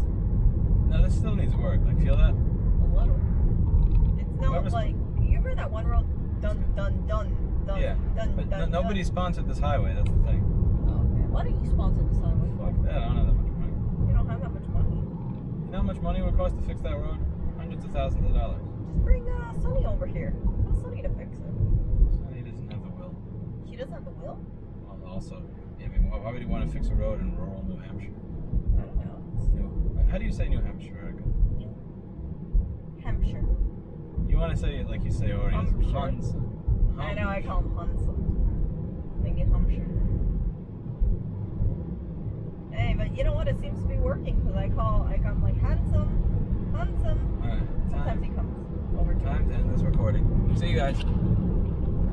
No, this still needs work. Like, feel that? A little. It's not Whoever's- like, you remember that one road? Dun, dun, dun, dun, Yeah, dun, but dun, nobody dun. sponsored this highway. That's the thing. Oh, okay. Why don't you sponsor this highway? Fuck that. I don't have that much money. You don't have that much money. You know how much money it would cost to fix that road? Hundreds of thousands of dollars. Just bring Sonny over here. Tell Sonny to fix it. Sonny doesn't have the will. She doesn't have the will? Well, also, I mean, why would he want to fix a road in rural New Hampshire? I don't know. How do you say New Hampshire, Erica? Hampshire. You want to say it like you say Orient? Hampshire. Hans. I know, I call him Hans. Thinking Hampshire. Hey, but you know what? It seems to be working because I'm like, handsome. Alright, Sometimes he comes over to me. time to end this recording. See you guys.